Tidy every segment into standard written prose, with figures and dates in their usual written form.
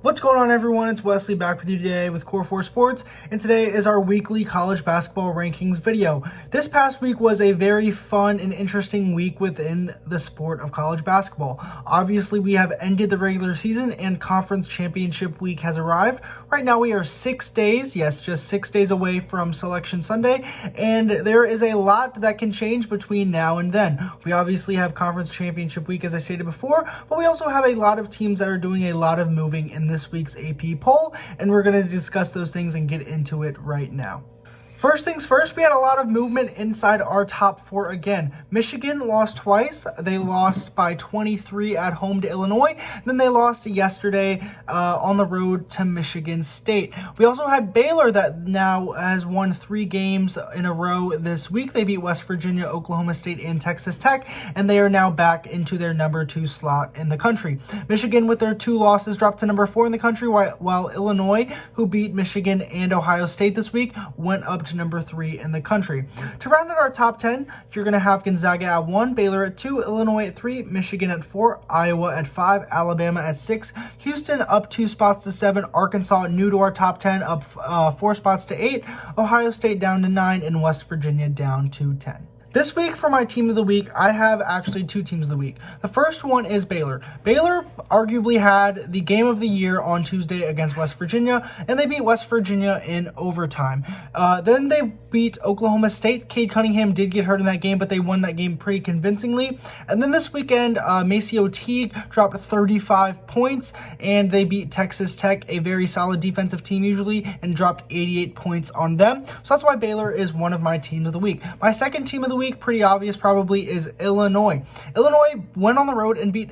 What's going on, everyone? It's Wesley back with you today with Core 4 Sports, and today is our weekly college basketball rankings video. This past week was a very fun and interesting week within the sport of college basketball. Obviously, we have ended the regular season and conference championship week has arrived. Right now, we are 6 days, yes, just 6 days away from Selection Sunday, and there is a lot that can change between now and then. We obviously have conference championship week, as I stated before, but we also have a lot of teams that are doing a lot of moving in this week's AP poll, and we're going to discuss those things and get into it right now. First things first, we had a lot of movement inside our top four again. Michigan lost twice. They lost by 23 at home to Illinois. Then they lost yesterday on the road to Michigan State. We also had Baylor that now has won 3 games in a row this week. They beat West Virginia, Oklahoma State, and Texas Tech, and they are now back into their number 2 slot in the country. Michigan, with their 2 losses, dropped to number 4 in the country, while Illinois, who beat Michigan and Ohio State this week, went up to number 3 in the country. To round out our top 10, you're going to have Gonzaga at 1, Baylor at 2, Illinois at 3, Michigan at 4, Iowa at 5, Alabama at 6, Houston up 2 spots to 7, Arkansas new to our top 10 up 4 spots to 8, Ohio State down to 9, and West Virginia down to 10. This week for my team of the week, I have actually 2 teams of the week. The first one is Baylor. Baylor arguably had the game of the year on Tuesday against West Virginia, and they beat West Virginia in overtime. Then they beat Oklahoma State. Cade Cunningham did get hurt in that game, but they won that game pretty convincingly. And then this weekend, Maceo Teague dropped 35 points, and they beat Texas Tech, a very solid defensive team usually, and dropped 88 points on them. So that's why Baylor is one of my teams of the week. My second team of the week, pretty obvious probably, is Illinois. Illinois went on the road and beat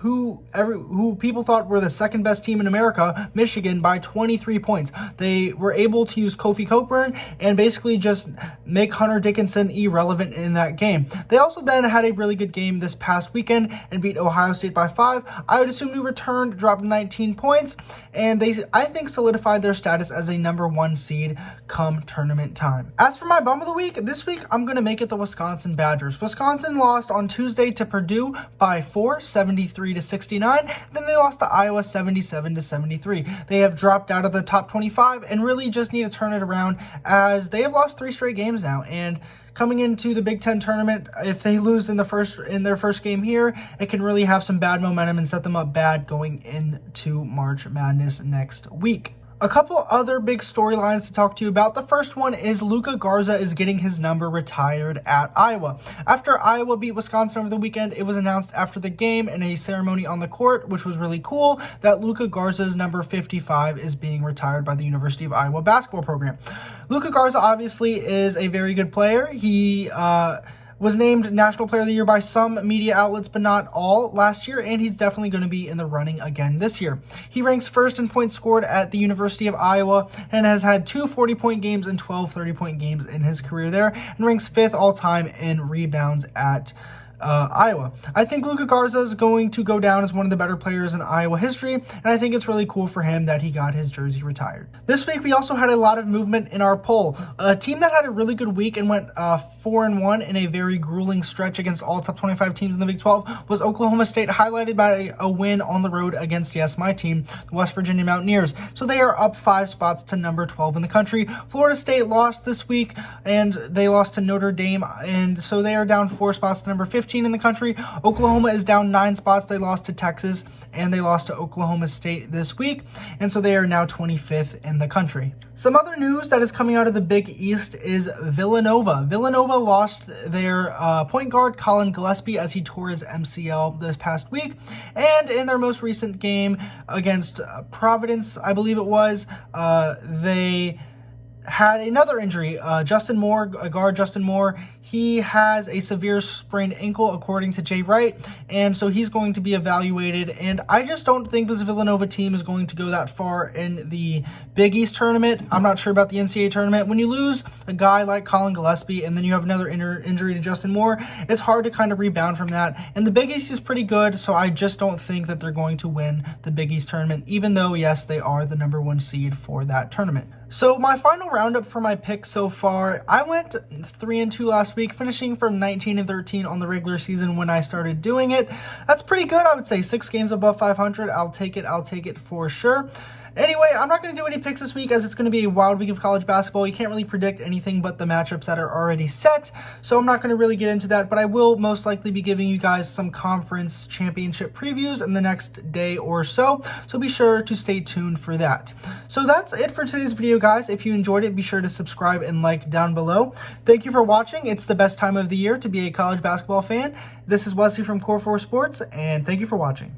who people thought were the second best team in America, Michigan, by 23 points. They were able to use Kofi Cockburn and basically just make Hunter Dickinson irrelevant in that game. They also then had a really good game this past weekend and beat Ohio State by 5. I would assume who returned, dropped 19 points, and they, I think, solidified their status as a number 1 seed come tournament time. As for my bum of the week, this week I'm going to make it the Wisconsin Badgers. Wisconsin lost on Tuesday to Purdue by 4, 73 to 69. Then they lost to Iowa 77 to 73. They have dropped out of the top 25 and really just need to turn it around, as they have lost 3 straight games now. And coming into the Big Ten tournament, if they lose in their first game here, it can really have some bad momentum and set them up bad going into March Madness next week. A couple other big storylines to talk to you about. The first one is Luka Garza is getting his number retired at Iowa. After Iowa beat Wisconsin over the weekend, it was announced after the game in a ceremony on the court, which was really cool, that Luka Garza's number 55 is being retired by the University of Iowa basketball program. Luka Garza obviously is a very good player. He was named National Player of the Year by some media outlets, but not all, last year, and he's definitely going to be in the running again this year. He ranks first in points scored at the University of Iowa and has had 2 40-point games and 12 30-point games in his career there, and ranks 5th all-time in rebounds at Iowa. I think Luka Garza is going to go down as one of the better players in Iowa history, and I think it's really cool for him that he got his jersey retired. This week, we also had a lot of movement in our poll. A team that had a really good week and went 4-1 in a very grueling stretch against all top 25 teams in the Big 12 was Oklahoma State, highlighted by a win on the road against, yes, my team, the West Virginia Mountaineers. So they are up 5 spots to number 12 in the country. Florida State lost this week, and they lost to Notre Dame, and so they are down 4 spots to number 15 in the country. Oklahoma is down 9 spots. They lost to Texas, and they lost to Oklahoma State this week, and so they are now 25th in the country. Some other news that is coming out of the Big East is Villanova. Villanova lost their point guard Colin Gillespie as he tore his MCL this past week, and in their most recent game against Providence, I believe it was, they had another injury. Justin Moore, guard Justin Moore, he has a severe sprained ankle, according to Jay Wright, and so he's going to be evaluated, and I just don't think this Villanova team is going to go that far in the Big East tournament. I'm not sure about the NCAA tournament. When you lose a guy like Colin Gillespie and then you have another injury to Justin Moore, it's hard to kind of rebound from that, and the Big East is pretty good, so I just don't think that they're going to win the Big East tournament, even though, yes, they are the number 1 seed for that tournament. So my final roundup for my picks so far, I went 3-2 last week, finishing from 19-13 on the regular season when I started doing it. That's pretty good, I would say. 6 games above 500. I'll take it for sure. Anyway, I'm not going to do any picks this week as it's going to be a wild week of college basketball. You can't really predict anything but the matchups that are already set, so I'm not going to really get into that, but I will most likely be giving you guys some conference championship previews in the next day or so be sure to stay tuned for that. So that's it for today's video, guys. If you enjoyed it, be sure to subscribe and like down below. Thank you for watching. It's the best time of the year to be a college basketball fan. This is Wesley from Core 4 Sports, and thank you for watching.